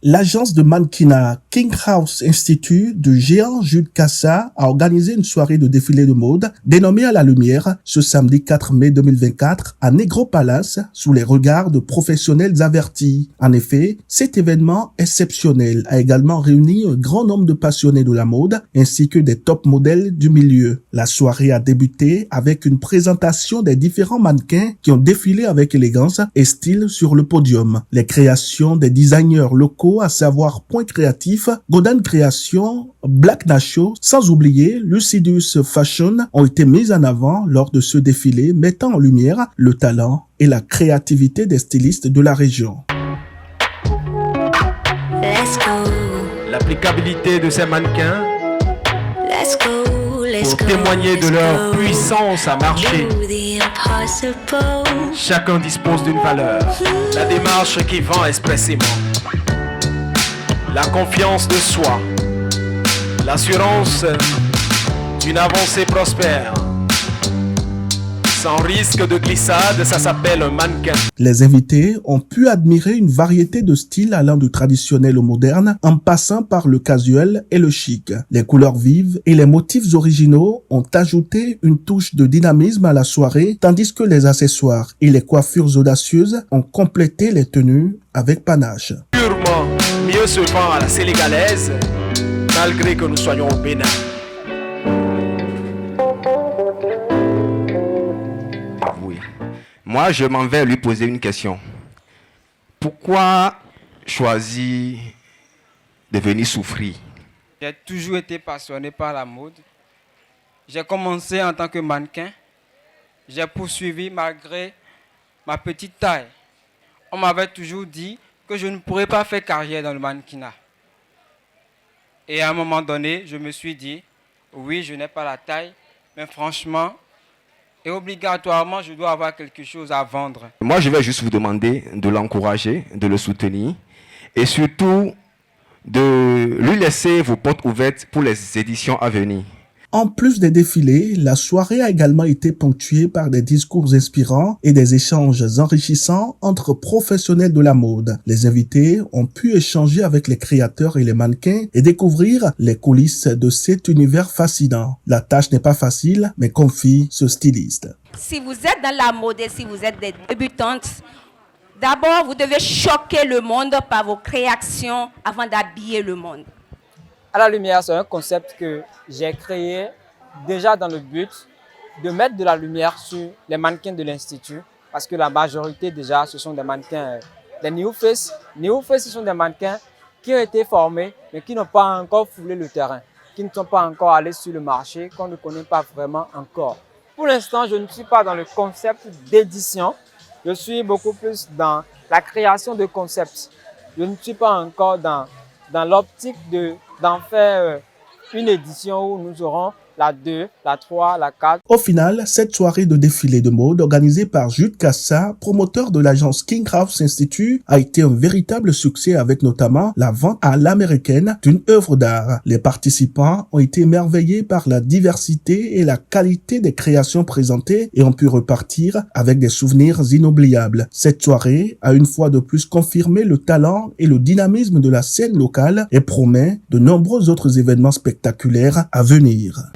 L'agence de mannequinat King House Institute de Géant Jude Cassa a organisé une soirée de défilé de mode dénommée À la Lumière ce samedi 4 mai 2024 à Negro Palace sous les regards de professionnels avertis. En effet, cet événement exceptionnel a également réuni un grand nombre de passionnés de la mode ainsi que des top modèles du milieu. La soirée a débuté avec une présentation des différents mannequins qui ont défilé avec élégance et style sur le podium. Les créations des designers locaux, à savoir Point Créatif, Godin Création, Black Nacho, sans oublier Lucidus Fashion, ont été mises en avant lors de ce défilé, mettant en lumière le talent et la créativité des stylistes de la région. L'applicabilité de ces mannequins pour témoigner de leur puissance à marcher. Chacun dispose d'une valeur. La démarche qui vend expressément. La confiance de soi. L'assurance d'une avancée prospère. Sans risque de glissade, ça s'appelle un mannequin. Les invités ont pu admirer une variété de styles allant du traditionnel au moderne, en passant par le casual et le chic. Les couleurs vives et les motifs originaux ont ajouté une touche de dynamisme à la soirée, tandis que les accessoires et les coiffures audacieuses ont complété les tenues avec panache. Purement mieux se vend à la sénégalaise, malgré que nous soyons au Bénin. Moi, je m'en vais lui poser une question. Pourquoi choisir de venir souffrir? J'ai toujours été passionné par la mode. J'ai commencé en tant que mannequin. J'ai poursuivi malgré ma petite taille. On m'avait toujours dit que je ne pourrais pas faire carrière dans le mannequinat. Et à un moment donné, je me suis dit, oui, je n'ai pas la taille, mais franchement, et obligatoirement, je dois avoir quelque chose à vendre. Moi, je vais juste vous demander de l'encourager, de le soutenir et surtout de lui laisser vos portes ouvertes pour les éditions à venir. En plus des défilés, la soirée a également été ponctuée par des discours inspirants et des échanges enrichissants entre professionnels de la mode. Les invités ont pu échanger avec les créateurs et les mannequins et découvrir les coulisses de cet univers fascinant. La tâche n'est pas facile, mais confie ce styliste. Si vous êtes dans la mode et si vous êtes des débutantes, d'abord vous devez choquer le monde par vos créations avant d'habiller le monde. À la lumière, c'est un concept que j'ai créé déjà dans le but de mettre de la lumière sur les mannequins de l'Institut parce que la majorité déjà, ce sont des mannequins, des New Face. New Face, ce sont des mannequins qui ont été formés mais qui n'ont pas encore foulé le terrain, qui ne sont pas encore allés sur le marché, qu'on ne connaît pas vraiment encore. Pour l'instant, je ne suis pas dans le concept d'édition, je suis beaucoup plus dans la création de concepts. Je ne suis pas encore dans l'optique d'en faire une édition où nous aurons la 2, la 3, la 4. Au final, cette soirée de défilé de mode organisée par Jude Cassa, promoteur de l'agence King House Institute, a été un véritable succès avec notamment la vente à l'américaine d'une œuvre d'art. Les participants ont été émerveillés par la diversité et la qualité des créations présentées et ont pu repartir avec des souvenirs inoubliables. Cette soirée a une fois de plus confirmé le talent et le dynamisme de la scène locale et promet de nombreux autres événements spectaculaires à venir.